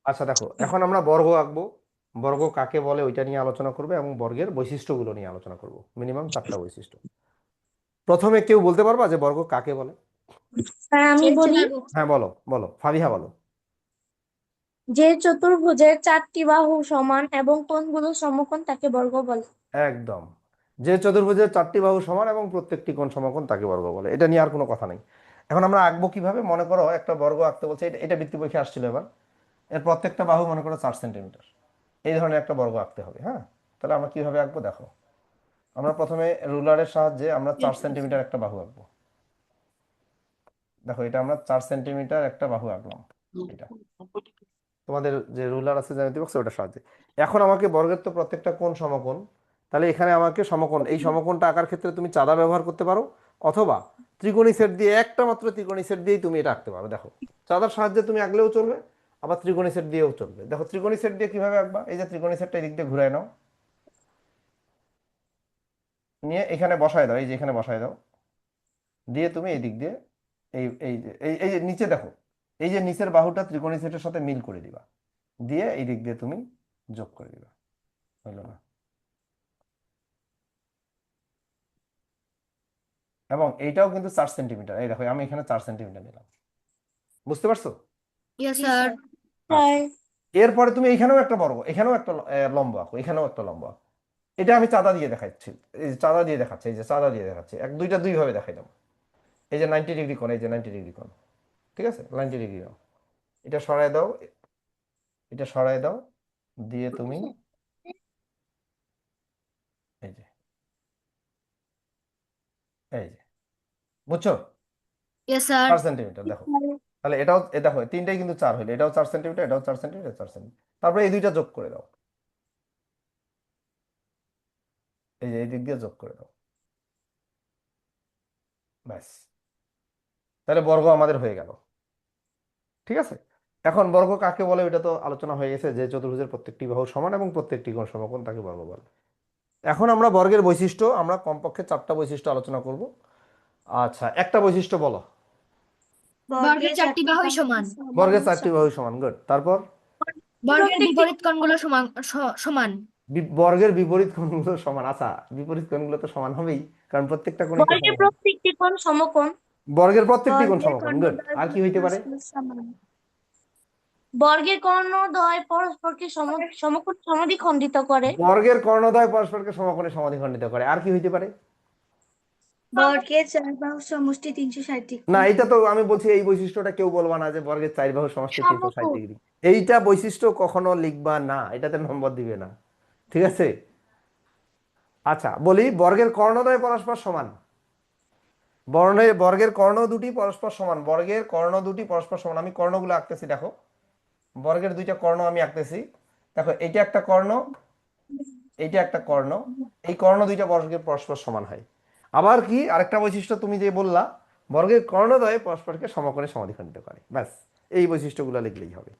আচ্ছা দেখো, এখন আমরা বর্গ আঁকবো। বর্গ কাকে বলে ওইটা নিয়ে আলোচনা করবে এবং বর্গের বৈশিষ্ট্যগুলো নিয়ে আলোচনা করব, মিনিমাম 4টা বৈশিষ্ট্য। প্রথমে কেউ বলতে পারবা যে বর্গ কাকে বলে? স্যার আমি বলি, হ্যাঁ বলো বলো, ফাবিহা বলো। যে চতুর্ভুজের চারটি বাহু সমান এবং কোণগুলো সমকোণ তাকে বর্গ বলে। একদম, যে চতুর্ভুজের 4টি বাহু সমান এবং প্রত্যেকটি কোণ সমকোণ তাকে বর্গ বলে। এটা নিয়ে আর কোনো কথা নেই। এখন আমরা আঁকবো কিভাবে? মনে করো একটা বর্গ আঁকতে বলছে, এটা এটা বৃত্তি পরীক্ষা আসছিল এবার। এর প্রত্যেকটা বাহু মনে করো 4 সেন্টিমিটার। এই ধরনের একটা বর্গ আঁকতে হবে। হ্যাঁ, তাহলে আমরা কিভাবে আঁকবো দেখো। আমরা প্রথমে রুলারের সাহায্যে আমরা 4 সেন্টিমিটার একটা বাহু আঁকবো। দেখো, এটা আমরা 4 সেন্টিমিটার একটা বাহু আঁকলাম। এটা তোমাদের যে রুলার আছে জ্যামিতি বক্সে, ওটার সাহায্যে। এখন আমাকে বর্গের তো প্রত্যেকটা কোণ সমকোণ, তাহলে এখানে আমাকে সমকোণ, এই সমকোণটা আঁকার ক্ষেত্রে তুমি চাঁদা ব্যবহার করতে পারো, অথবা ত্রিকোণী সেট দিয়ে, একটা মাত্র ত্রিকোণী সেট দিয়েই তুমি এটা আঁকতে পারো। দেখো, চাঁদার সাহায্যে তুমি আঁকলেও চলবে, আবার ত্রিকোণী সেট দিয়েও চলবে। দেখো ত্রিকোণী সেট দিয়ে কিভাবে আঁকবা, এই যে ত্রিকোণী সেটটা এই দিক দিয়ে ঘুরায় নাও, নিয়ে এখানে বসায় দাও, এই যে এখানে বসায় দাও, দিয়ে তুমি এই দিক দিয়ে এই এই যে এই যে নিচে দেখো, এই যে নিচের বাহুটা ত্রিকোণী সেটের সাথে মিল করে দিবা, দিয়ে এই দিক দিয়ে তুমি যোগ করে দিবা। হলো না? এবং এইটাও কিন্তু 4 সেন্টিমিটার। এই দেখো, আমি এখানে 4 সেন্টিমিটার নিলাম। বুঝতে পারছো? Yes sir. আচ্ছা, স্যার এরপরে তুমি এখানেও একটা বর্গ, এখানেও একটা লম্ব আঁকো, এখানেও একটা লম্ব আঁকো। এটা আমি চাঁদা দিয়ে দেখাচ্ছি, এই যে চাঁদা দিয়ে দেখাচ্ছি, এই যে চাঁদা দিয়ে দেখাচ্ছি, এক দুইটা দুই ভাবে দেখাইলাম। এই যে 90 ডিগ্রি কোণ, এই যে 90 ডিগ্রি কোণ, ঠিক আছে, 90 ডিগ্রি কোণ। এটা সরায় দাও, এটা সরায় দাও, দিয়ে তুমি এই যে এই যে, বুঝছো? Yes sir. 4 সেন্টিমিটার দেখো। তাহলে এটাও দেখো, তিনটাই কিন্তু 4 হইলো, এটাও 4 সেন্টিমিটার, এটাও 4 সেন্টিমিটার, 4 সেন্টিমিটার। তারপরে এই দুইটা যোগ করে দাও, এই যে এই দিক দিয়ে যোগ করে দাও, ব্যাস। তাহলে বর্গ আমাদের হয়ে গেল। ঠিক আছে, এখন বর্গ কাকে বলে এটা তো আলোচনা হয়ে গেছে, যে চতুর্ভুজের প্রত্যেকটি বাহু সমান এবং প্রত্যেকটি কোণ সমকোণ তাকে বর্গ বলে। এখন আমরা বর্গের বৈশিষ্ট্য, আমরা কমপক্ষে 4টা বৈশিষ্ট্য আলোচনা করব। আচ্ছা, একটা বৈশিষ্ট্য বলো। বর্গের চারটি বাহুই সমান। বর্গের 4টি বাহু সমান, গুড। তারপর বর্গের বিপরীত কোণগুলো সমান সমান। বর্গের বিপরীত কোণগুলো সমান। আচ্ছা, বিপরীত কোণগুলো তো সমান হবেই, কারণ প্রত্যেকটা কোণই তো বর্গের সমকোণ। প্রত্যেকটি কোণ সমকোণ। বর্গের প্রত্যেকটি কোণ বর্গের সমকোণ, গুড। কর্ণদ্বয় আর কি হইতে পারে? পরস্পর সমান। বর্গের কর্ণদ্বয় পরস্পরকে সমকোণ সমদ্বিখণ্ডিত করে। বর্গের কর্ণদ্বয় পরস্পরকে সমকোণে সমাদ্বিখণ্ডিত করে। আর কি হইতে পারে? বর্গের চার বাহু সমষ্টি 360 ডিগ্রি। না, এটা তো আমি বলছি, এই বৈশিষ্ট্যটা কেউ বলবা না যে বর্গের 4 বাহু সমষ্টি 360 ডিগ্রি। সমকোণ। এইটা বৈশিষ্ট্য কখনো লিখবা না, এটাতে নম্বর দিবে না। ঠিক আছে। আচ্ছা বলি, বর্গের কর্ণদ্বয় পরস্পর সমান। বর্গের কর্ণ দুটি পরস্পর সমান, বর্গের কর্ণ দুটি পরস্পর সমান। আমি কর্ণগুলো আঁকতেছি, দেখো বর্গের দুইটা কর্ণ আমি আঁকতেছি। দেখো, এইটা একটা কর্ণ, এইটা একটা কর্ণ, এই কর্ণ দুইটা বর্গের পরস্পর সমান হয়। আবার কি আরেকটা বৈশিষ্ট্য তুমি যে বললা, বর্গের কর্ণদ্বয় পরস্পরকে সমকোণে সমাদ্বিখণ্ডিত করে। ব্যাস, এই বৈশিষ্ট্যগুলো লিখলেই হবে।